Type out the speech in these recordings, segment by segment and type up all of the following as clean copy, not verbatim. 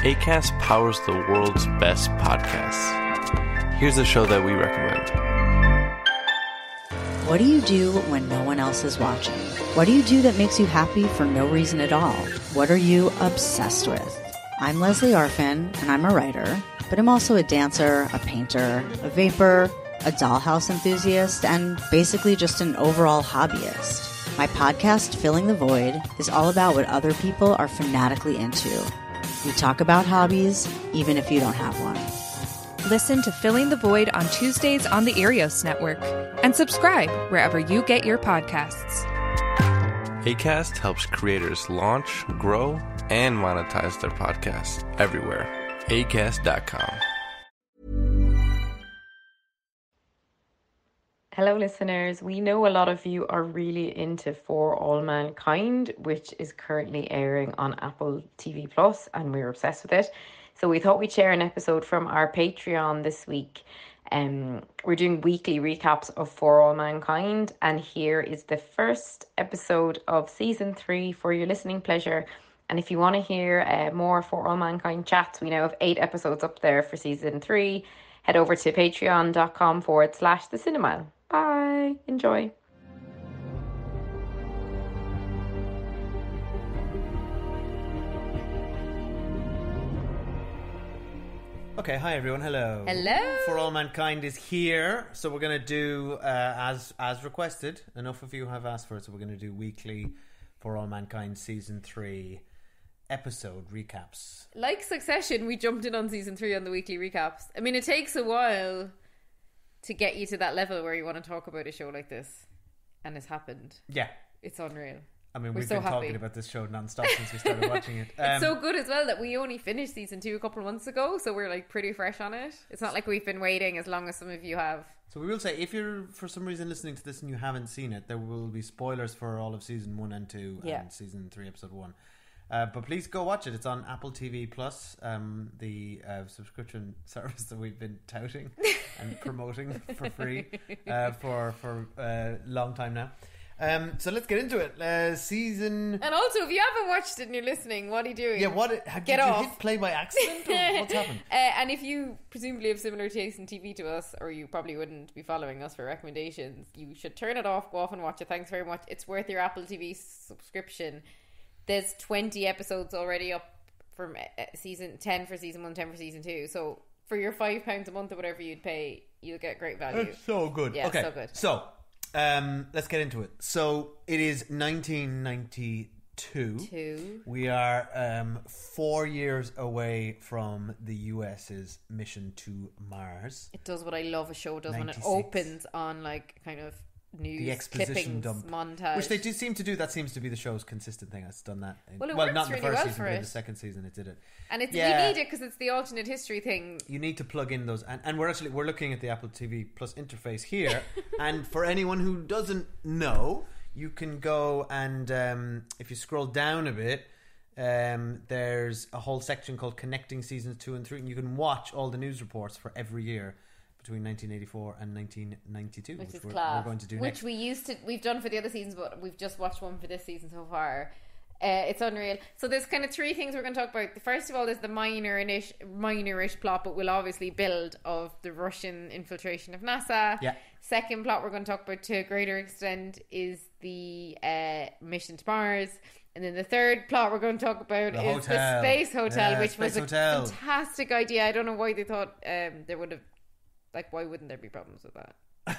Acast powers the world's best podcasts. Here's a show that we recommend. What do you do when no one else is watching? What do you do that makes you happy for no reason at all? What are you obsessed with? I'm Leslie Arfin, and I'm a writer, but I'm also a dancer, a painter, a vapor, a dollhouse enthusiast, and basically just an overall hobbyist. My podcast, Filling the Void, is all about what other people are fanatically into. We talk about hobbies, even if you don't have one. Listen to Filling the Void on Tuesdays on the Arios Network and subscribe wherever you get your podcasts. Acast helps creators launch, grow, and monetize their podcasts everywhere. Acast.com. Hello, listeners. We know a lot of you are really into For All Mankind, which is currently airing on Apple TV Plus, and we're obsessed with it. So we thought we'd share an episode from our Patreon this week. We're doing weekly recaps of For All Mankind, and here is the first episode of season 3 for your listening pleasure. And if you want to hear more For All Mankind chats, we now have 8 episodes up there for season 3. Head over to patreon.com/The Cinema. Bye. Enjoy. Okay, hi everyone. Hello. Hello. For All Mankind is here, so we're going to do as requested. Enough of you have asked for it, so we're going to do weekly For All Mankind season 3 episode recaps. Like Succession, we jumped in on season 3 on the weekly recaps. I mean, it takes a while to get you to that level where you want to talk about a show like this, and it's happened. Yeah, it's unreal. I mean, we've been talking about this show non-stop since we started watching it. It's so good as well that we only finished season 2 a couple of months ago, so we're like pretty fresh on it. It's not like we've been waiting as long as some of you have. So we will say, if you're for some reason listening to this and you haven't seen it, there will be spoilers for all of season 1 and 2 and season 3 episode 1. But please go watch it. It's on Apple TV Plus, the subscription service that we've been touting and promoting for free for a long time now. So let's get into it. Season. And also, if you haven't watched it and you're listening, what are you doing? Yeah, did you hit play by accident? Or what's happened? And if you presumably have similar taste in TV to us, or you probably wouldn't be following us for recommendations, you should turn it off, go off and watch it. Thanks very much. It's worth your Apple TV subscription. There's 20 episodes already up from season 10 for season 1, 10 for season 2. So for your £5 a month or whatever you'd pay, you'll get great value. It's so good. Yeah, okay. so good. So let's get into it. So it is 1992. We are 4 years away from the US's mission to Mars. It does what I love a show does 96. When it opens on like kind of news the exposition dump montage, which they do seem to do. That seems to be the show's consistent thing. It's done that. Well, it not works in the really first well season, for but in it. the second season it did it. And it's you need it because it's the alternate history thing. You need to plug in those, and we're looking at the Apple TV Plus interface here. And for anyone who doesn't know, you can go and if you scroll down a bit, there's a whole section called Connecting Seasons 2 and 3, and you can watch all the news reports for every year between 1984 and 1992, which is we're going to do which next. We've done for the other seasons, but we've just watched one for this season so far. It's unreal. So there's kind of 3 things we're going to talk about. First of all, there's the minor-ish plot, but we'll obviously build of the Russian infiltration of NASA. Yeah. Second plot we're going to talk about to a greater extent is the mission to Mars. And then the third plot we're going to talk about is the Space Hotel, which was a fantastic idea. I don't know why they thought there would have. Like, why wouldn't there be problems with that? I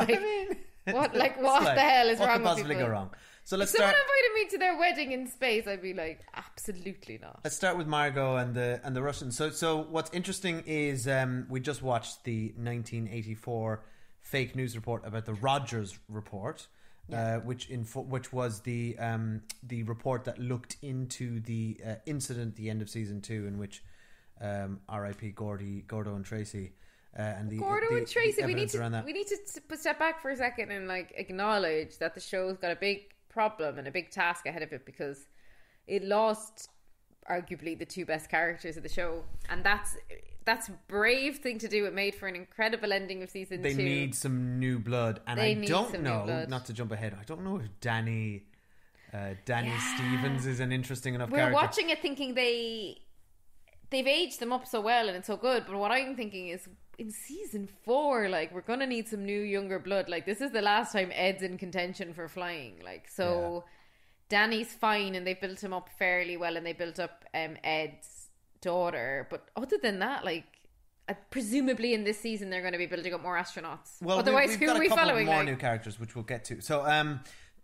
mean, what the hell is wrong with people? What could possibly go wrong? So let's start. If someone invited me to their wedding in space, I'd be like, absolutely not. Let's start with Margot and the Russians. So what's interesting is we just watched the 1984 fake news report about the Rogers report, which was the report that looked into the incident at the end of season 2 in which R.I.P. Gordo and Tracy. And Gordo and Tracy, we need to step back for a second and like acknowledge that the show's got a big problem and a big task ahead of it because it lost arguably the 2 best characters of the show, and that's a brave thing to do. It made for an incredible ending of season 2. They need some new blood, and I don't know, not to jump ahead, I don't know if Danny Stevens is an interesting enough character. We're watching it thinking they they've aged them up so well and it's so good. But what I'm thinking is, in season 4, like, we're gonna need some new younger blood. Like, this is the last time Ed's in contention for flying. Like, so Danny's fine, and they built him up fairly well, and they built up Ed's daughter. But other than that, like, presumably in this season they're going to be building up more astronauts. Well, otherwise, we've got who are we following? More new characters, which we'll get to. So,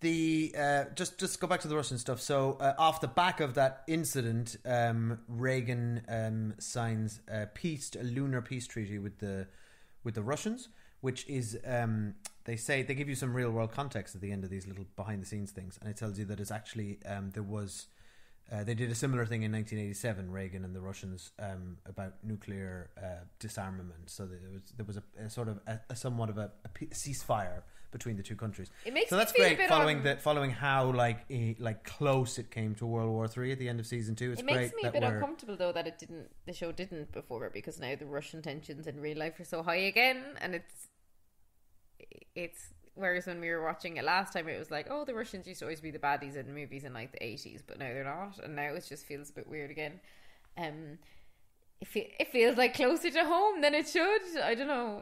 just go back to the Russian stuff. So, off the back of that incident, Reagan signs a lunar peace treaty with the Russians, which is they give you some real world context at the end of these little behind the scenes things, and it tells you that it's actually they did a similar thing in 1987, Reagan and the Russians, about nuclear disarmament. So there was a sort of a somewhat of a ceasefire between the two countries. It makes so that's me feel great. a bit Following how like close it came to World War III at the end of season 2. It makes me a bit uncomfortable though that the show didn't before, because now the Russian tensions in real life are so high again, and it's. Whereas when we were watching it last time, it was like, oh, the Russians used to always be the baddies in movies in like the 80s, but now they're not, and now it just feels a bit weird again. It feels like closer to home than it should. I don't know.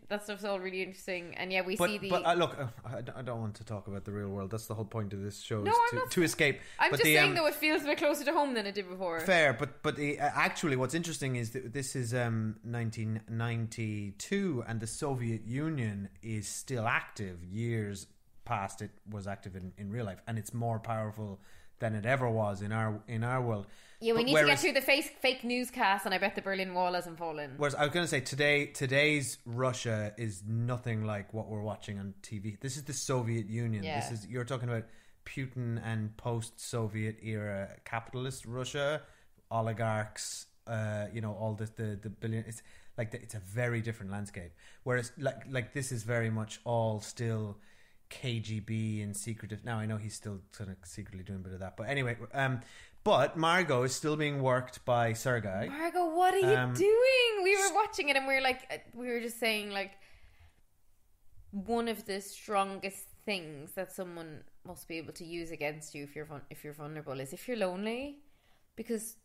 That stuff's all really interesting, and yeah, see the. But look, I don't want to talk about the real world. That's the whole point of this show, to escape. I'm just saying though, it feels a bit closer to home than it did before. Fair, but actually, what's interesting is that this is 1992, and the Soviet Union is still active. Years past it was active in real life, and it's more powerful than it ever was in our world. Yeah, we need to get through the fake newscast, and I bet the Berlin Wall hasn't fallen. Whereas I was going to say, today's Russia is nothing like what we're watching on TV. This is the Soviet Union. Yeah. You're talking about Putin and post-Soviet era capitalist Russia, oligarchs, all the billion. It's like it's a very different landscape. Whereas like this is very much all still KGB and secretive. Now I know he's still kind of secretly doing a bit of that, but anyway, but Margot is still being worked by Sergei. Margot, what are you doing? We were watching it and we were just saying, like, one of the strongest things that someone must be able to use against you if you're vulnerable is if you're lonely, because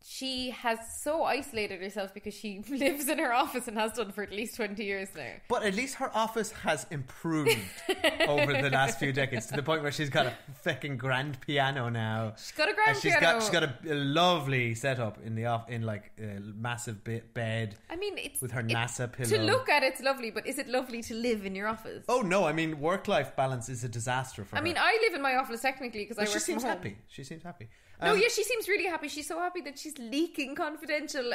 she has so isolated herself because she lives in her office and has done for at least 20 years now. But at least her office has improved over the last few decades, to the point where she's got a fucking grand piano now. She's got a grand piano. She's got a lovely setup in like a massive bed. I mean, it's with her NASA pillow. To look at it's lovely, but is it lovely to live in your office? Oh no, I mean, work-life balance is a disaster for her. I mean, I live in my office technically because I work from home. She seems happy. She seems really happy. She's so happy that she's leaking confidential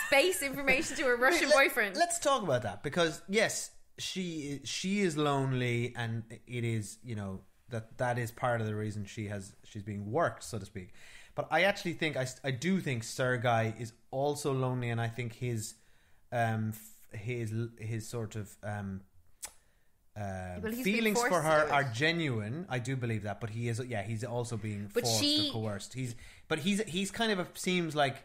space information to her Russian boyfriend. Let's talk about that, because yes, she is lonely, and it is, that is part of the reason she's being worked, so to speak. But I actually think I do think Sergei is also lonely, and I think his sort of feelings for her are genuine. I do believe that, but he's also being forced or coerced. He's kind of seems like,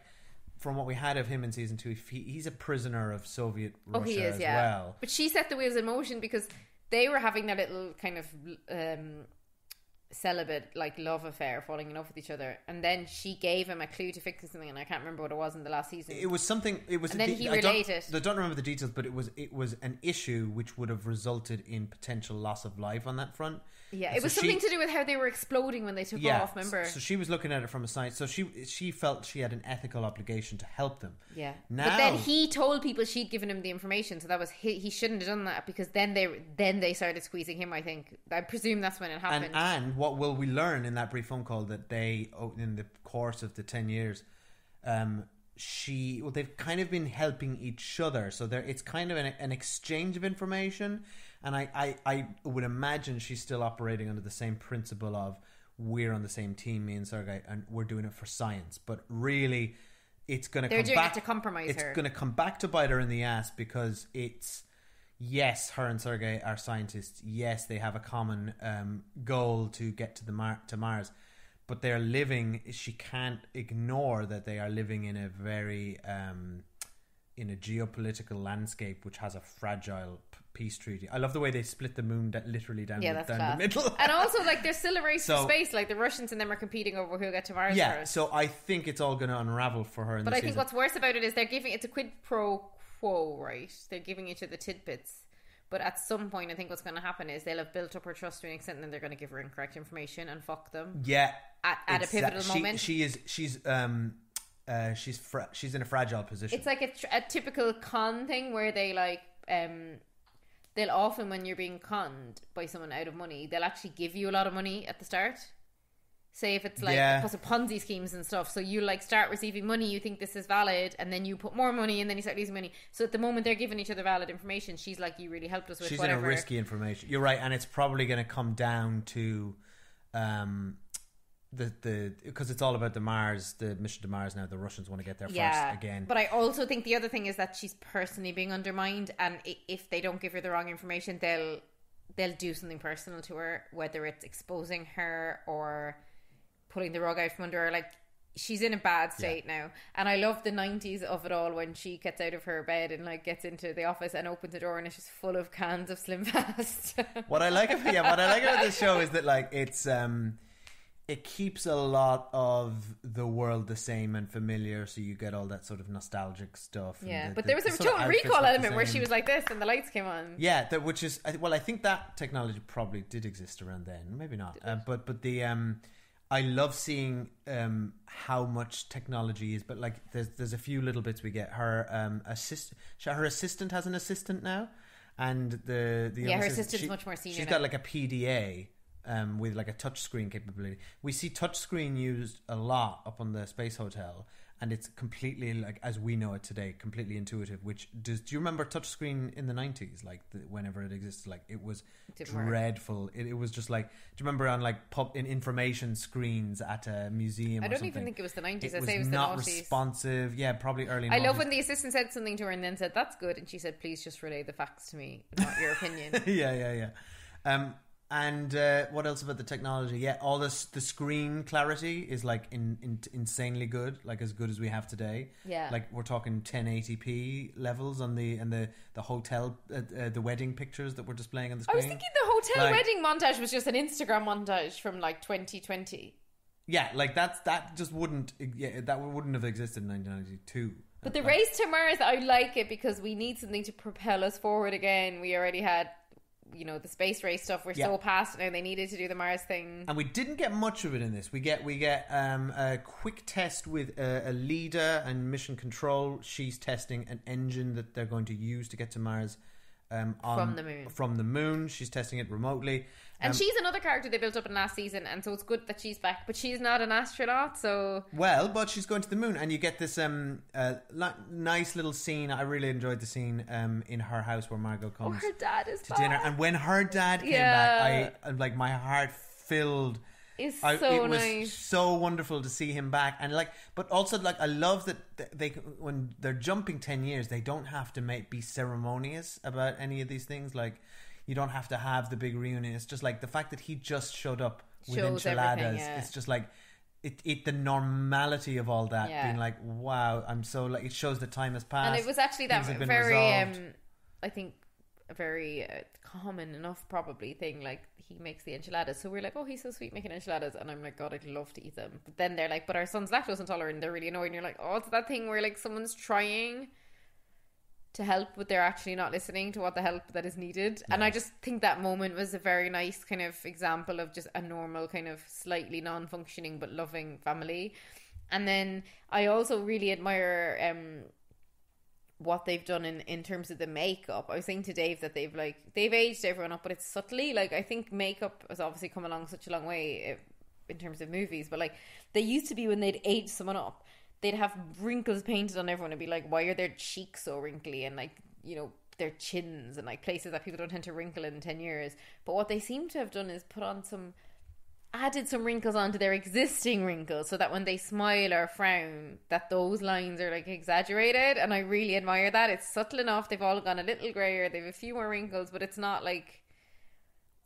from what we had of him in season 2, he's a prisoner of Soviet Russia as well. But she set the wheels in motion because they were having their little kind of celibate, like, love affair, falling in love with each other, and then she gave him a clue to fix something, and I can't remember what it was in the last season. It was something. It was, and then he relayed it. I don't remember the details, but it was an issue which would have resulted in potential loss of life on that front. Yeah, it was something to do with how they were exploding when they took off. Remember? So she was looking at it from a science. So she felt she had an ethical obligation to help them. Yeah. Now, but then he told people she'd given him the information, so that was he shouldn't have done that, because then they started squeezing him. I think. I presume that's when it happened. And what will we learn in that brief phone call, that they, in the course of the 10 years, they've kind of been helping each other. So it's kind of an exchange of information. And I would imagine she's still operating under the same principle of, we're on the same team, me and Sergei, and we're doing it for science. But really, it's going to come back to compromise her. It's going to come back to bite her in the ass, because yes, her and Sergei are scientists. Yes, they have a common goal to get to Mars, but they're living. She can't ignore that they are living in a very in a geopolitical landscape which has a fragile peace treaty. I love the way they split the moon literally down the middle. And also, like, there's still a race for space. Like, the Russians and them are competing over who'll get to Mars first. So I think it's all going to unravel for her in the season. But I think what's worse about it is it's a quid pro quo, right? They're giving each other tidbits. But at some point, I think what's going to happen is they'll have built up her trust to an extent, and then they're going to give her incorrect information and fuck them. Yeah. At a pivotal moment. She's in a fragile position. It's like a typical con thing where they like they'll often, when you're being conned by someone out of money, they'll actually give you a lot of money at the start. Say if it's like because of Ponzi schemes and stuff, so you like start receiving money, you think this is valid, and then you put more money, and then you start losing money. So at the moment they're giving each other valid information, she's like, you really helped us with whatever. She's in a risky information. You're right, and it's probably going to come down to the because it's all about the mission to Mars now. The Russians want to get there first again. But I also think the other thing is that she's personally being undermined, and if they don't give her the wrong information, they'll do something personal to her, whether it's exposing her or pulling the rug out from under her. Like, she's in a bad state now. And I love the 90s of it all, when she gets out of her bed and like gets into the office and opens the door and it's just full of cans of Slim Fast. What I like about this show is that like it's it keeps a lot of the world the same and familiar, so you get all that sort of nostalgic stuff. Yeah, but there was a Total Recall element where she was like this and the lights came on. Yeah, which is, well, I think that technology probably did exist around then. Maybe not. But the I love seeing how much technology is, but like there's a few little bits we get. Her assistant has an assistant now, and the her assistant's much more senior. She's got like a PDA. With like a touchscreen capability. We see touchscreen used a lot up on the Space Hotel, and it's completely, like, as we know it today, completely intuitive. Do you remember touchscreen in the 90s? Like whenever it existed, like it was dreadful. It was just like, do you remember on like in information screens at a museum? I don't even think it was the 90s. It was not the 90s. Responsive. Yeah, probably early. I love when the assistant said something to her and then said, "That's good," and she said, "Please just relay the facts to me, not your opinion." Yeah. And what else about the technology? Yeah, all the screen clarity is like insanely good, like as good as we have today. Yeah, like we're talking 1080p levels on the hotel the wedding pictures that we're displaying on the screen. I was thinking the hotel wedding montage was just an Instagram montage from like 2020. Yeah, like that just wouldn't have existed in 1992. But the race to Mars, I like it because we need something to propel us forward again. We already had, the space race stuff. We're so past it now. They needed to do the Mars thing, and we didn't get much of it in this. We get a quick test with a leader and mission control. She's testing an engine that they're going to use to get to Mars from the moon. From the moon, she's testing it remotely. And she's another character they built up in last season, and so it's good that she's back. But she's not an astronaut, so... Well, but she's going to the moon, and you get this nice little scene. I really enjoyed the scene in her house where Margot comes her dad is to dinner. And when her dad came back, my heart filled... It was nice. So wonderful to see him back, and but also I love that they, when they're jumping 10 years, they don't have to be ceremonious about any of these things. Like, you don't have to have the big reunion. It's just like the fact that he just showed up with enchiladas. It's just like the normality of all that being like, wow, I'm so like, it shows that time has passed. And it was actually that very I think a very common enough probably thing. Like, he makes the enchiladas, so we're like, oh, he's so sweet making enchiladas, and I'm like, God, I'd love to eat them. But then they're like, but our son's lactose intolerant, and they're really annoyed, and you're like, oh, it's that thing where like someone's trying to help, but they're actually not listening to what the help that is needed. And I just think that moment was a very nice kind of example of just a normal kind of slightly non-functioning but loving family. And then I also really admire what they've done in terms of the makeup. I was saying to Dave that they've aged everyone up, but it's subtly, like, I think makeup has obviously come along such a long way in terms of movies, but like, they used to be, when they'd age someone up, they'd have wrinkles painted on everyone and be like, why are their cheeks so wrinkly, and like, their chins, and like places that people don't tend to wrinkle in 10 years. But what they seem to have done is added some wrinkles onto their existing wrinkles, so that when they smile or frown, that those lines are like exaggerated. And I really admire that. It's subtle enough. They've all gone a little grayer, they have a few more wrinkles, but it's not like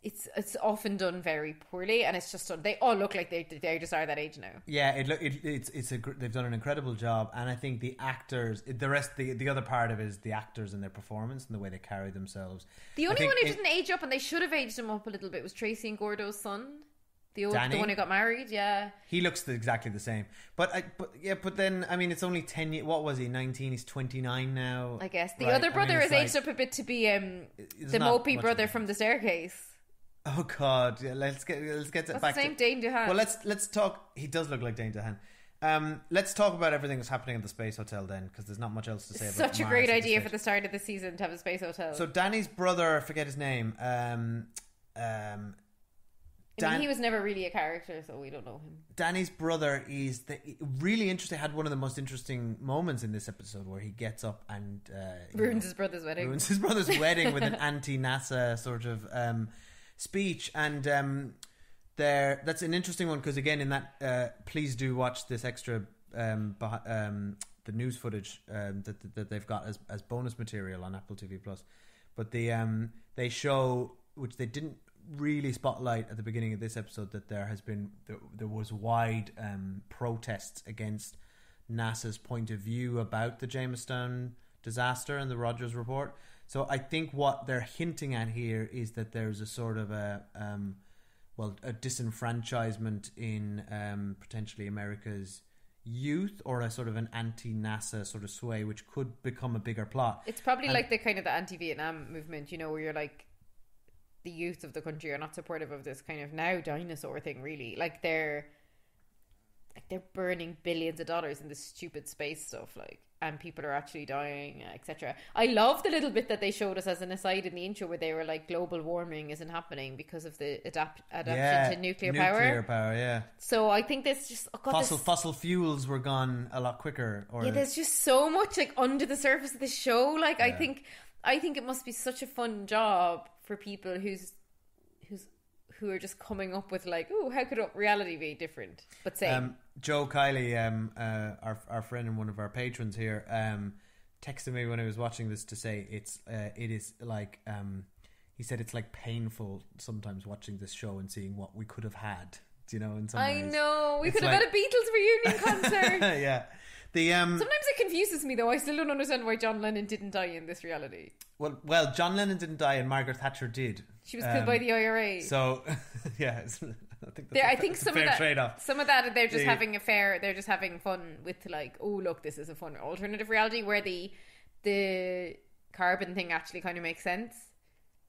it's often done very poorly, and it's just done, they all look like they just are that age now. Yeah, they've done an incredible job, and I think the actors, the other part of it is the actors and their performance and the way they carry themselves. The only one who didn't age up, and they should have aged him up a little bit, was Tracy and Gordo's son. The one who got married, yeah. He looks exactly the same. But then, I mean, it's only 10 years. What was he, 19? He's 29 now. I guess. The other brother is aged up a bit to be the mopey brother from The Staircase. Oh, God. Yeah, let's get back to... Dane DeHaan. Well, let's talk... He does look like Dane DeHaan. Let's talk about everything that's happening at the Space Hotel then, because there's not much else to say about Such a great idea for the start of the season to have a Space Hotel. So Danny's brother, I forget his name, he was never really a character, so we don't know him. Danny's brother is really interesting. Had one of the most interesting moments in this episode where he gets up and ruins his brother's wedding. Ruins his brother's wedding with an anti-NASA sort of speech, and that's an interesting one because again, in that, please do watch this extra the news footage that they've got as bonus material on Apple TV Plus. But they show, which they didn't really spotlight at the beginning of this episode, that there was wide protests against NASA's point of view about the Jamestown disaster and the Rogers report. So I think what they're hinting at here is that there's a sort of a disenfranchisement in potentially America's youth, or a sort of an anti-NASA sort of sway, which could become a bigger plot. It's probably like the kind of the anti-Vietnam movement, where you're like, the youth of the country are not supportive of this kind of now dinosaur thing, really. Like they're burning billions of dollars in this stupid space stuff, and people are actually dying, etc. I love the little bit that they showed us as an aside in the intro where they were like, global warming isn't happening because of the adaptation to nuclear power. Nuclear power, yeah. So I think there's just fossil fuels were gone a lot quicker. There's just so much under the surface of the show. I think it must be such a fun job for people who are just coming up with how could reality be different? But same. Joe Kiley, our friend and one of our patrons here, texted me when I was watching this to say it is like he said it's like painful sometimes watching this show and seeing what we could have had. In some ways. I know we could have had a Beatles reunion concert. Yeah. Sometimes it confuses me though. I still don't understand why John Lennon didn't die in this reality. Well, John Lennon didn't die and Margaret Thatcher did. She was killed by the IRA. So, yeah, I think some of that trade-off. Some of that they're just having they're just having fun with oh look, this is a fun alternative reality where the carbon thing actually kind of makes sense.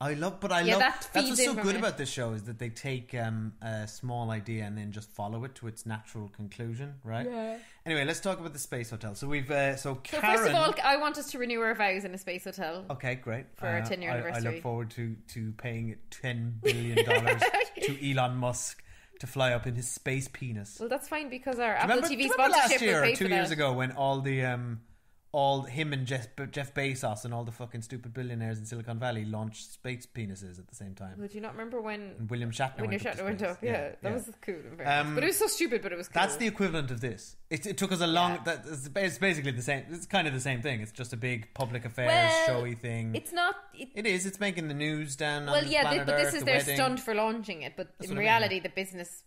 I love that's what's so good about this show, is that they take a small idea and then just follow it to its natural conclusion, right? Yeah. Anyway, let's talk about the Space Hotel. So Karen... So first of all, I want us to renew our vows in a Space Hotel. Okay, great. For our 10-year anniversary. I look forward to paying $10 billion to Elon Musk to fly up in his space penis. Well, that's fine because our Apple TV sponsorship will pay for 2 years ago when all him and Jeff Bezos and all the fucking stupid billionaires in Silicon Valley launched space penises at the same time. Well, do you not remember when William Shatner went up? Yeah, that was cool. But it was so stupid, but it was cool. That's the equivalent of this. It took us a long... Yeah. It's basically the same. It's kind of the same thing. It's just a big public affairs, showy thing. It's not... It is. It's making the news down on planet Earth, but this is their wedding. stunt for launching it. But in reality,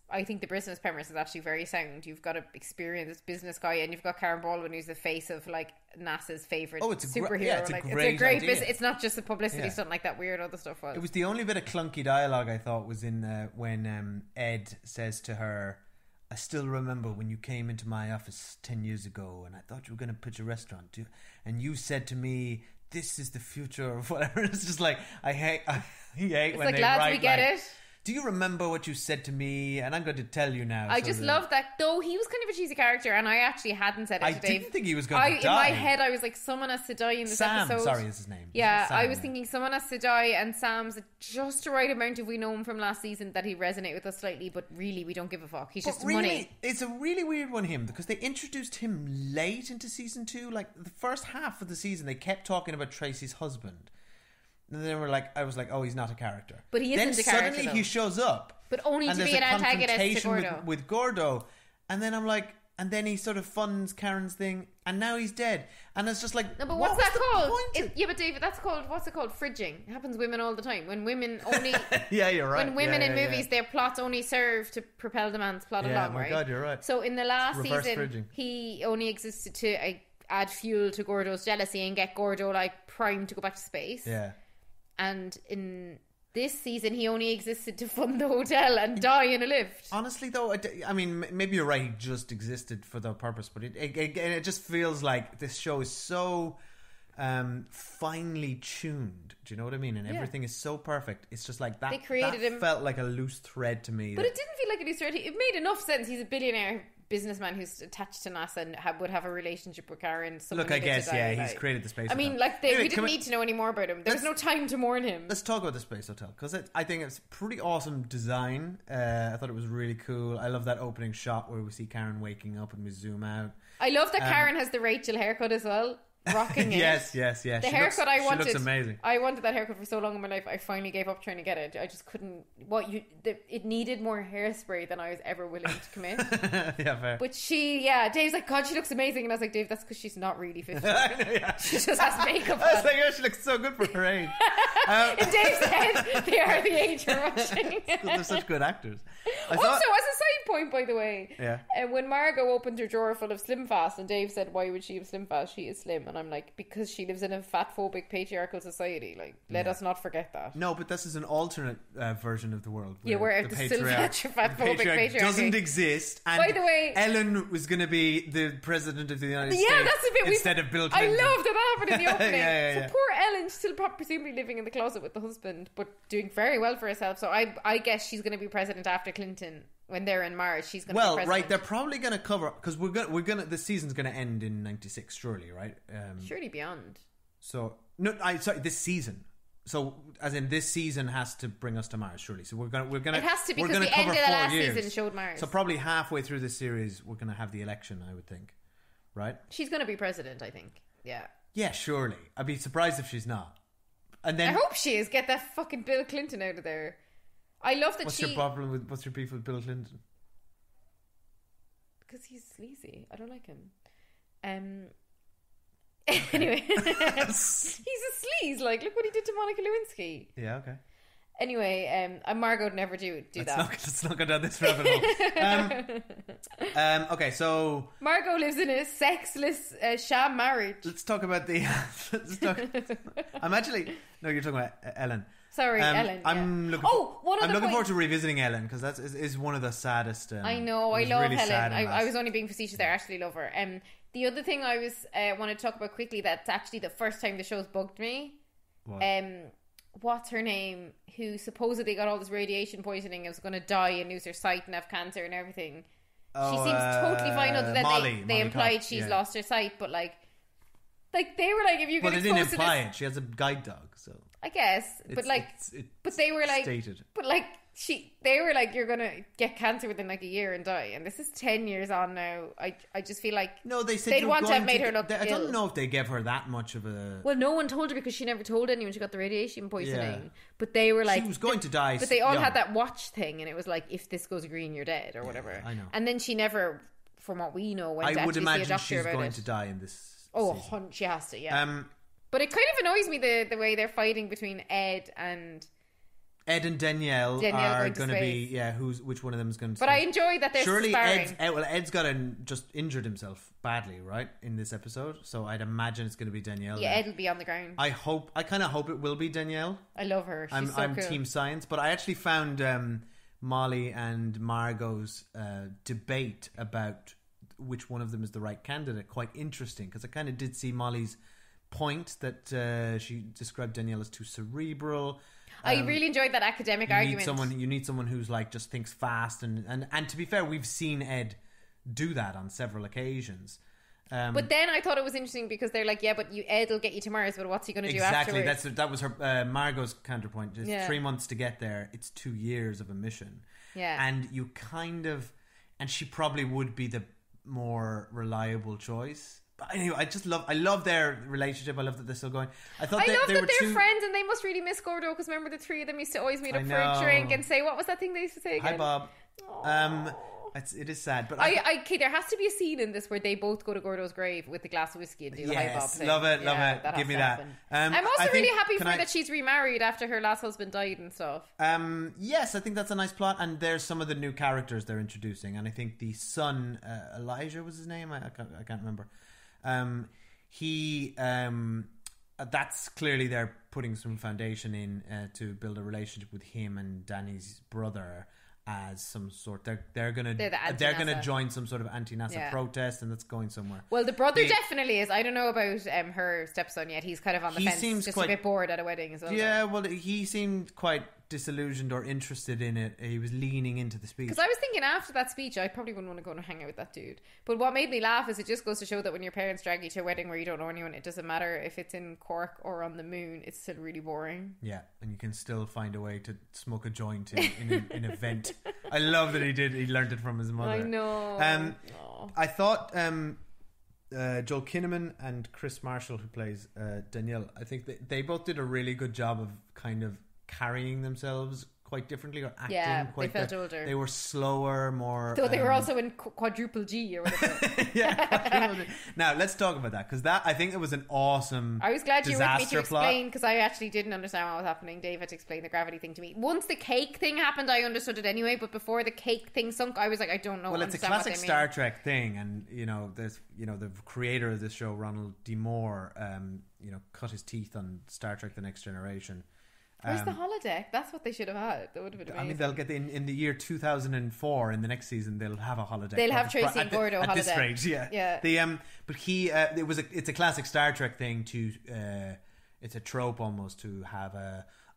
I think the business premise is actually very sound. You've got an experienced business guy, and you've got Karen Baldwin, who's the face of NASA's favourite superhero. It's a great business. It's not just a publicity stunt like that weird other stuff was. It was the only bit of clunky dialogue I thought was in when Ed says to her, I still remember when you came into my office 10 years ago and I thought you were going to pitch a restaurant and you said to me, this is the future or whatever. It's just like, I hate it's when they lads, write we get it. Do you remember what you said to me? And I'm going to tell you now. I just love that. Though he was kind of a cheesy character, and I actually hadn't said it to Dave. I didn't think he was going to die. In my head, I was like, someone has to die in this episode. Sorry, is his name. Yeah, I was thinking someone has to die, and Sam's just the right amount of we know him from last season that he resonate with us slightly, but really, we don't give a fuck. He's just money. It's a really weird one, him, because they introduced him late into season 2. Like, the first half of the season, they kept talking about Tracy's husband. And then I was like, oh, he's not a character. But he isn't a character, suddenly he shows up. But only to be an antagonist to Gordo. With Gordo. And then I'm like, and then he sort of funds Karen's thing, and now he's dead. And it's just like, no, but what's that called? Yeah, but David, that's called, what's it called? Fridging. It happens to women all the time. When women only... yeah, you're right. When women in movies, their plots only serve to propel the man's plot along, right? God, you're right. So in the last Reverse season, fridging. he only existed to add fuel to Gordo's jealousy and get Gordo, like, primed to go back to space. Yeah. And in this season, he only existed to fund the hotel and die in a lift. Honestly, though, I mean, maybe you're right. He just existed for the purpose, but it just feels like this show is so finely tuned. Do you know what I mean? And everything is so perfect. It's just like that. They created that him. Felt like a loose thread to me. But it didn't feel like a loose thread. It made enough sense. He's a billionaire businessman who's attached to NASA and would have a relationship with Karen. Look, I guess, he's created the space hotel. I mean, like, we didn't need to know any more about him. There was no time to mourn him. Let's talk about the space hotel, because I think it's pretty awesome design. I thought it was really cool. I love that opening shot where we see Karen waking up and we zoom out. I love that Karen has the Rachel haircut as well. Rocking it. Yes. The haircut I wanted. She looks amazing. I wanted that haircut for so long in my life. I finally gave up trying to get it. I just couldn't. It needed more hairspray than I was ever willing to commit. Yeah, fair. But Dave's like, God, she looks amazing, and I was like, Dave, that's because she's not really 50. She just has makeup on. I was like, she looks so good for her age. In Dave's head, they are the age we're watching. They're such good actors. Also, as a side point, by the way, when Margot opened her drawer full of Slim Fast, and Dave said, why would she have Slim Fast? She is slim. And I'm like, because she lives in a fat-phobic patriarchal society. Like, let us not forget that. No, but this is an alternate version of the world. Where the still fat-phobic patriarchy doesn't exist. And by the way, Ellen was going to be the president of the United States. Yeah, that's a bit instead of Bill Clinton. I loved that happened in the opening. So poor Ellen, still presumably living in the closet with the husband, but doing very well for herself. So I guess she's going to be president after Clinton. When they're in March, she's going to be president. Right, they're probably going to cover, because this season's going to end in 96, surely, right? Surely beyond. So this season. So as in this season has to bring us to Mars, surely. So we're gonna it has to, because the end of the last season showed Mars. So probably halfway through this series, we're going to have the election, I would think, right? She's going to be president, I think. Yeah. Yeah, surely. I'd be surprised if she's not. And then I hope she is. Get that fucking Bill Clinton out of there. I love that what's your beef with Bill Clinton? Because he's sleazy. I don't like him. Anyway, he's a sleaze. Like, look what he did to Monica Lewinsky. Yeah, okay. Anyway, Margot would never do that. Let's not go down this rabbit hole. Okay, so Margot lives in a sexless sham marriage. Let's talk about the. I'm actually no. You're talking about Ellen. Sorry, Ellen. I'm looking forward to revisiting Ellen, because that is one of the saddest. I know. I love really Ellen. I was only being facetious there. I actually love her. The other thing I want to talk about quickly, that's actually the first time the show's bugged me. What? What's her name? Who supposedly got all this radiation poisoning and was going to die and lose her sight and have cancer and everything. She seems totally fine. Other than they implied she's lost her sight, but like they were like, if you get exposed to this, they didn't imply it. She has a guide dog, so I guess. But they were like, stated. But like they were like, you're gonna get cancer within like a year and die, and this is 10 years on now. I just feel like they said they'd want to have made her look I don't know if they gave her that much of a. Well, no one told her, because she never told anyone she got the radiation poisoning. Yeah. But they were like, she was going to die. But they all had that watch thing, and it was like, if this goes green, you're dead, or whatever. I know. And then she never, from what we know, went to actually see a doctor about it. I would imagine she's going to die in this. Oh, she has to. Yeah. But it kind of annoys me the way they're fighting between Ed and Danielle are going to be which one of them is going to. But I enjoy that they're surely sparring. Ed's got just injured himself badly, right, in this episode. So I'd imagine it's going to be Danielle. Yeah, Ed will be on the ground. I kind of hope it will be Danielle. I love her. She's I'm cool. Team Science, but I actually found Molly and Margot's debate about which one of them is the right candidate quite interesting, because I kind of did see Molly's point that she described Danielle as too cerebral. I really enjoyed that academic argument. You need someone who's like just thinks fast, and to be fair, we've seen Ed do that on several occasions. But then I thought it was interesting, because they're like, yeah, but Ed will get you to Mars, but what's he going to do afterwards? Exactly, that was her Margot's counterpoint. It's 3 months to get there. It's 2 years of a mission. Yeah, and you and she probably would be the more reliable choice. But anyway, I love their relationship. I love that they're still going. I love that they're friends, and they must really miss Gordo, because remember the three of them used to always meet up for a drink and say, what was that thing they used to say again? Hi, Bob. It is sad, but okay, there has to be a scene in this where they both go to Gordo's grave with the glass of whiskey and do the high bob thing. Love it. Give me that. I'm also really happy for her that she's remarried after her last husband died and stuff. Yes, I think that's a nice plot, and there's some of the new characters they're introducing, and I think the son, Elijah was his name. I can't remember. That's clearly they're putting some foundation in to build a relationship with him and Danny's brother. As some sort, they're gonna join some sort of anti-NASA protest, and that's going somewhere. Well, the brother definitely is. I don't know about her stepson yet. He's kind of on the fence. Seems just a bit bored at a wedding as well. Yeah, well, he seemed quite disillusioned or interested in it. He was leaning into the speech. Because I was thinking after that speech, I probably wouldn't want to go and hang out with that dude. But what made me laugh is it just goes to show that when your parents drag you to a wedding where you don't know anyone, it doesn't matter if it's in Cork or on the moon. It's still really boring. Yeah, and you can still find a way to smoke a joint in an event. I love that he learned it from his mother. I know. I thought Joel Kinnaman and Chris Marshall, who plays Danielle, I think they both did a really good job of kind of carrying themselves quite differently or acting quite they felt older. They were slower, more... So they were also in quadruple G or whatever. Now, let's talk about that, because I think it was an awesome I was glad you were with me to plot. explain, because I actually didn't understand what was happening. Dave had to explain the gravity thing to me. Once the cake thing happened, I understood it anyway, but before the cake thing sunk, I was like, I don't know. Well, it's a classic Star Trek thing, and there's the creator of this show, Ronald D. Moore, cut his teeth on Star Trek: The Next Generation. Where's the holodeck? That's what they should have had. That would have been amazing. I mean, they'll get in the year 2004. In the next season, they'll have a holodeck. They'll have Tracy and Gordo holodeck at this rate. Yeah. But it's a classic Star Trek thing to. It's a trope almost to have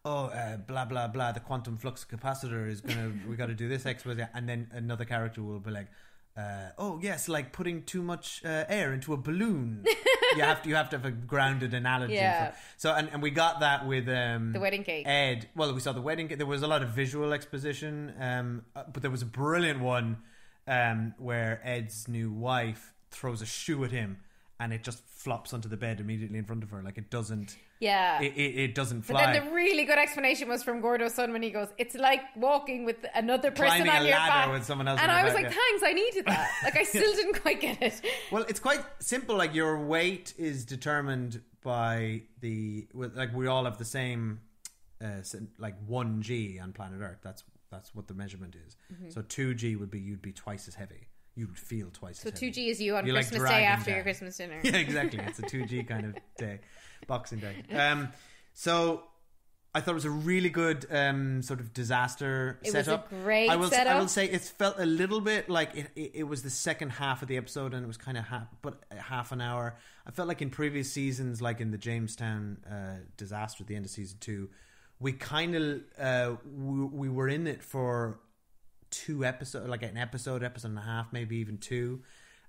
blah blah blah. The quantum flux capacitor is we got to do this X, and then another character will be like, yes, like putting too much air into a balloon. you have to have a grounded analogy. Yeah. And we got that with the wedding cake. Ed. Well, we saw the wedding cake. There was a lot of visual exposition, but there was a brilliant one where Ed's new wife throws a shoe at him, and it just flops onto the bed immediately in front of her. Like it doesn't. Yeah. It doesn't fly. But then the really good explanation was from Gordo's son when he goes, it's like walking with another person climbing on your back. with someone else. And I was like, thanks, I needed that. Like I still didn't quite get it. Well, it's quite simple. Like your weight is determined by we all have the same, 1G on planet Earth. That's what the measurement is. Mm-hmm. So 2G would be you'd be twice as heavy. You would feel twice as heavy. So 2G is you on Christmas Day after your Christmas dinner. Yeah, exactly. It's a 2G kind of day. Boxing Day. So I thought it was a really good sort of disaster setup. It was a great setup. I will say it felt a little bit like it was the second half of the episode, and it was kind of half an hour. I felt like in previous seasons, like in the Jamestown disaster at the end of season 2, we kind of we were in it for 2 episodes, like an episode and a half, maybe even 2.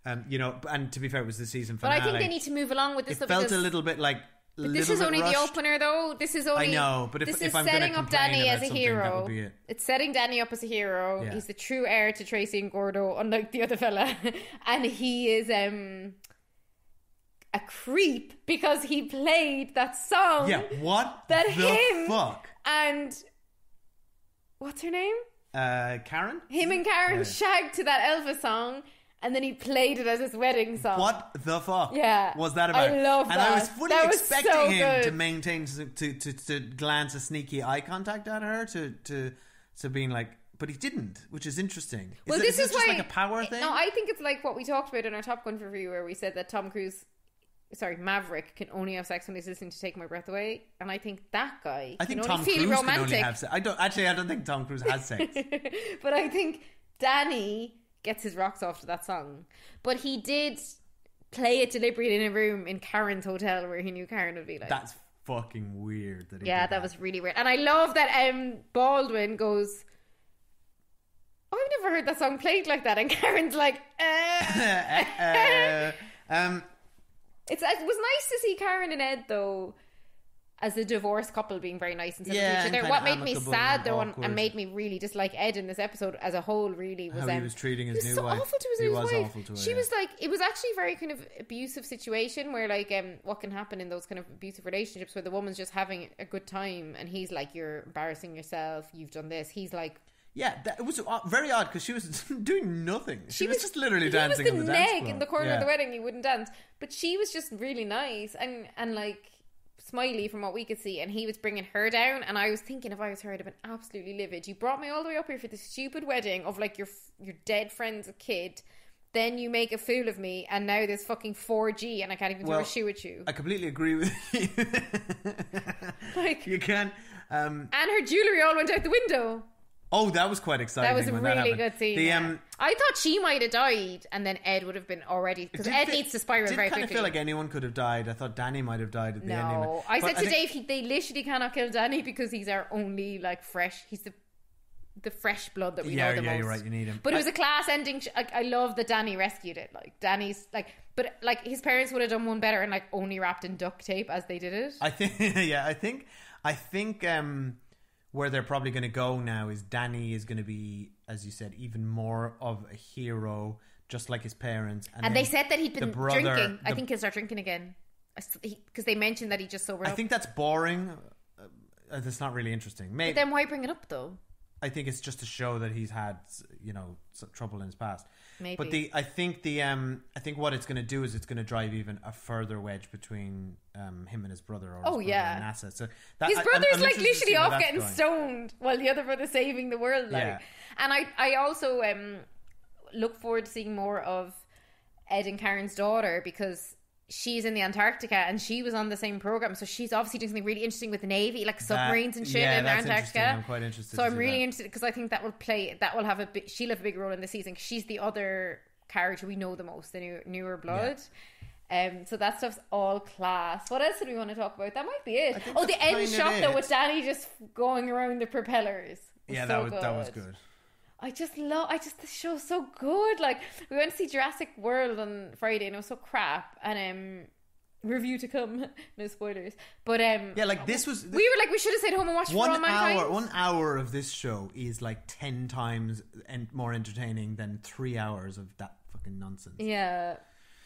And to be fair, it was the season finale. But I think they need to move along with this stuff. It felt a little bit like. But this is only rushed. the opener, though. This is only. I know, but this if is I'm setting up Danny as a hero. That would be it. It's setting Danny up as a hero. Yeah. He's the true heir to Tracy and Gordo, unlike the other fella, and he is a creep because he played that song. Yeah, what that the him fuck? And what's her name? Karen. Him and Karen shagged to that Elvis song. And then he played it as his wedding song. What the fuck? Yeah. Was that about? I love that. And I was fully expecting so him good. to maintain, to glance a sneaky eye contact at her, to being like, but he didn't, which is interesting. Well, is this is just why, like a power thing? No, I think it's like what we talked about in our Top Gun review, where we said that Maverick can only have sex when he's listening to Take My Breath Away, and I think that guy can only Tom feel Cruise romantic. can only have sex. I don't think Tom Cruise has sex. But I think Danny gets his rocks off to that song. But he did play it deliberately in a room in Karen's hotel where he knew Karen would be like. That's fucking weird. That was really weird. And I love that Baldwin goes, I've never heard that song played like that. And Karen's like, It was nice to see Karen and Ed, though, as a divorced couple being very nice and supportive of each other. What made me sad, though, and made me really dislike Ed in this episode as a whole, really, was how he was treating his new wife. Awful to his he new was wife. Awful to her. She was like, it was actually a very kind of abusive situation where, like, what can happen in those kind of abusive relationships where the woman's just having a good time and he's like, you're embarrassing yourself, you've done this. He's like, Yeah, it was very odd because she was doing nothing. She was just literally dancing on the dance floor. He was the neg in the corner of the wedding. He wouldn't dance, but she was just really nice and like smiley from what we could see. And he was bringing her down. And I was thinking, if I was her, I'd have been absolutely livid. You brought me all the way up here for this stupid wedding of like your dead friend's kid. Then you make a fool of me, and now there's fucking 4G, and I can't even throw a shoe at you. I completely agree with you. Like you can. And her jewellery all went out the window. Oh, that was quite exciting. That was a really good scene. I thought she might have died, and then Ed would have been already, because Ed needs to spiral very quickly. Did kind of feel like anyone could have died. I thought Danny might have died at the ending. No, I said to Dave, they literally cannot kill Danny because he's our only like fresh. He's the fresh blood that we know the most. Yeah, you're right. You need him. But it was a class ending. I love that Danny rescued it. Like Danny's like, but like his parents would have done one better and like only wrapped in duct tape as they did it. I think. Where they're probably going to go now is Danny is going to be, as you said, even more of a hero, just like his parents. And they said that he'd been drinking. I think he'll start drinking again. Because they mentioned that he just sobered up. I think that's boring. That's not really interesting. But then why bring it up, though? I think it's just to show that he's had, some trouble in his past. Maybe. But I think what it's going to do is it's going to drive even a further wedge between him and his brother. Or his brother and NASA. So his brother's like literally off getting stoned while the other brother's saving the world. Like. Yeah. And I also look forward to seeing more of Ed and Karen's daughter because she's in the Antarctica and she was on the same program, so she's obviously doing something really interesting with the Navy, like submarines and shit in Antarctica. I'm quite interested. So I'm really interested because I think she'll have a big role in the season because she's the other character we know the most, the newer blood. Yeah. So that stuff's all class. What else did we want to talk about? That might be it. The end shot though with Danny just going around the propellers. That was good. The show's so good. Like, we went to see Jurassic World on Friday and it was so crap. And review to come, no spoilers. But this was. We were like, we should have stayed home and watched 1 hour of this show is like 10 times more entertaining than 3 hours of that fucking nonsense. Yeah,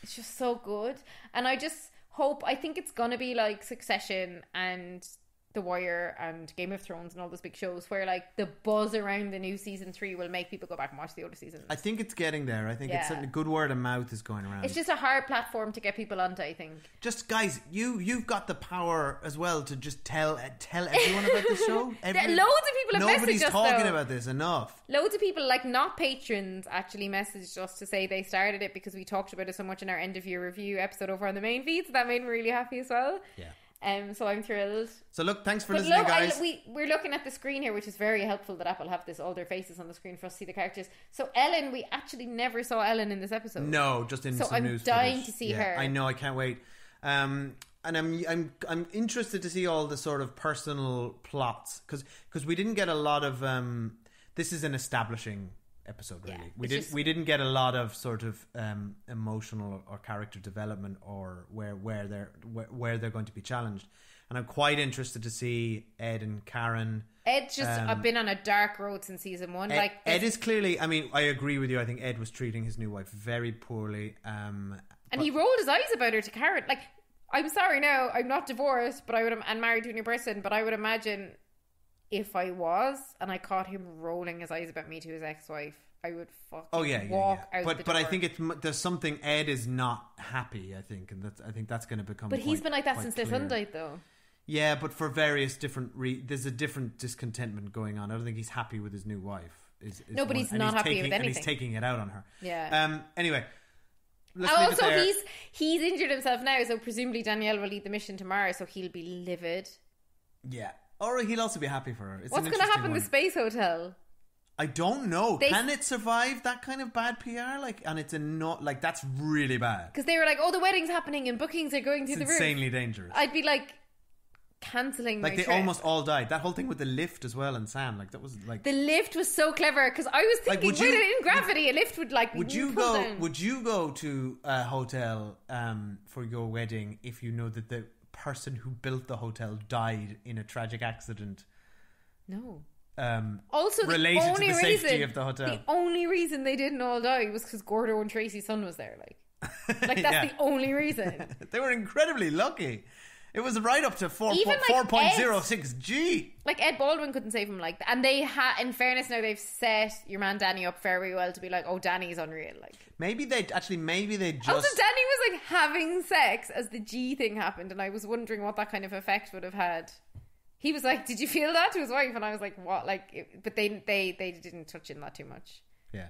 it's just so good. And I think it's gonna be like Succession and The Wire and Game of Thrones and all those big shows where like the buzz around the new season 3 will make people go back and watch the older seasons. I think it's getting there. I think it's certainly good word of mouth is going around. It's just a hard platform to get people onto, I think. Just guys, you've got the power as well to just tell everyone about the show. Loads of people have messaged us. Nobody's talking about this enough. Loads of people, like not patrons, actually messaged us to say they started it because we talked about it so much in our end of year review episode over on the main feed, so that made me really happy as well. Yeah. So I'm thrilled. So look, thanks for listening, guys. We're looking at the screen here, which is very helpful that Apple have all their faces on the screen for us to see the characters. So Ellen, we actually never saw Ellen in this episode. No, just in some news. So I'm dying to see her. I know, I can't wait. And I'm interested to see all the sort of personal plots because we didn't get a lot of. This is an establishing episode, really. We didn't get a lot of sort of emotional or character development or where they're going to be challenged, and I'm quite interested to see Ed and Karen. Ed's just been on a dark road since season 1. Ed is clearly. I mean, I agree with you. I think Ed was treating his new wife very poorly, and he rolled his eyes about her to Karen. Like, I'm sorry, now I'm not divorced, but and married to a new person, but I would imagine. If I was and I caught him rolling his eyes about me to his ex-wife, I would fucking walk out the door. But I think there's something Ed is not happy. I think, and I think that's going to become. But he's been like that since the Sunday, though. Yeah, but for various different there's a different discontentment going on. I don't think he's happy with his new wife. But he's not happy with anything. And he's taking it out on her. Yeah. Anyway. Also, he's injured himself now, so presumably Danielle will lead the mission tomorrow, so he'll be livid. Yeah. Or he'll also be happy for her. What's going to happen to Space Hotel? I don't know. Can it survive that kind of bad PR? And it's that's really bad. Because they were like, the wedding's happening and bookings are going through the roof. It's insanely dangerous. I'd be like, cancelling my trip. They almost all died. That whole thing with the lift as well and Sam, that was like... The lift was so clever because I was thinking, in gravity, a lift would Would you go to a hotel for your wedding if you know that the person who built the hotel died in a tragic accident? No. Also, related to the safety of the hotel. The only reason they didn't all die was because Gordo and Tracy's son was there. That's the only reason. They were incredibly lucky. It was right up to 4.06 G. Like Ed Baldwin couldn't save him like that. And they in fairness, now they've set your man Danny up very well to be like, oh, Danny's unreal. Like maybe they just. Also, Danny was like having sex as the G thing happened, and I was wondering what that kind of effect would have had. He was like, "Did you feel that?" to his wife, and I was like, "What?" Like, but they didn't touch in that too much. Yeah.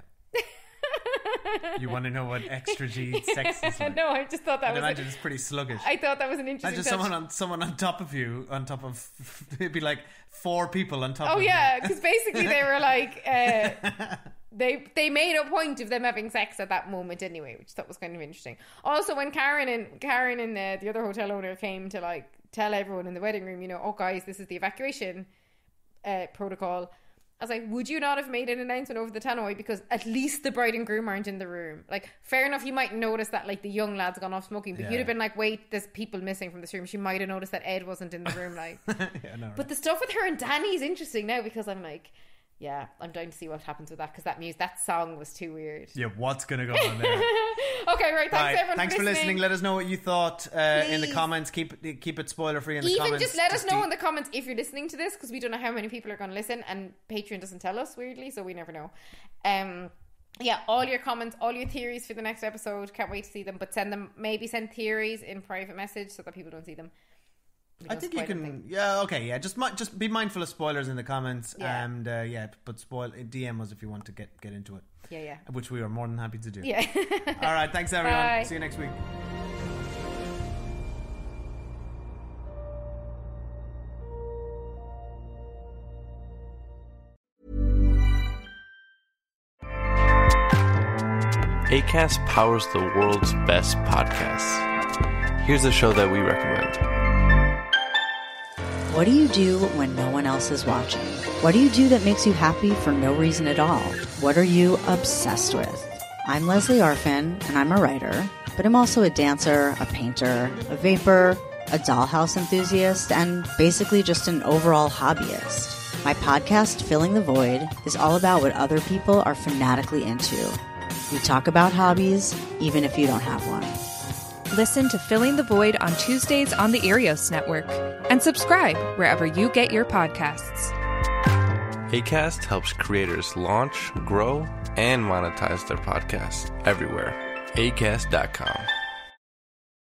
You want to know what extra G sex is like? No, I just thought that was. Imagine it's pretty sluggish. I thought that was an interesting. Imagine someone on top of you, it'd be like 4 people on top. Oh of yeah, you. because basically they were like, they made a point of them having sex at that moment anyway, which I thought was kind of interesting. Also, when Karen and the other hotel owner came to like tell everyone in the wedding room, oh guys, this is the evacuation protocol. I was like, would you not have made an announcement over the tannoy, because at least the bride and groom aren't in the room? Like, fair enough, you might notice that like the young lad's gone off smoking, but you'd have been like, wait, there's people missing from this room. She might have noticed that Ed wasn't in the room, like. Yeah, no, right. But the stuff with her and Danny is interesting now, because I'm like, yeah, I'm dying to see what happens with that, because that song was too weird. Yeah, what's going to go on there? Okay, right. Thanks everyone. Thanks for listening. Let us know what you thought in the comments. Keep it spoiler free in the comments. Even just let us know in the comments if you're listening to this, because we don't know how many people are going to listen, and Patreon doesn't tell us, weirdly, so we never know. Yeah, all your comments, all your theories for the next episode. Can't wait to see them. But send theories in private message so that people don't see them. I think you can. Yeah, okay, yeah. Just be mindful of spoilers in the comments, and but DM us if you want to get into it. Yeah. Which we are more than happy to do. Yeah. All right, thanks everyone. Bye. See you next week. Acast powers the world's best podcasts. Here's a show that we recommend. What do you do when no one else is watching? What do you do that makes you happy for no reason at all? What are you obsessed with? I'm Leslie Arfin, and I'm a writer, but I'm also a dancer, a painter, a vapor, a dollhouse enthusiast, and basically just an overall hobbyist. My podcast, Filling the Void, is all about what other people are fanatically into. We talk about hobbies, even if you don't have one. Listen to Filling the Void on Tuesdays on the Arios Network, and subscribe wherever you get your podcasts. Acast helps creators launch, grow, and monetize their podcasts everywhere. Acast.com.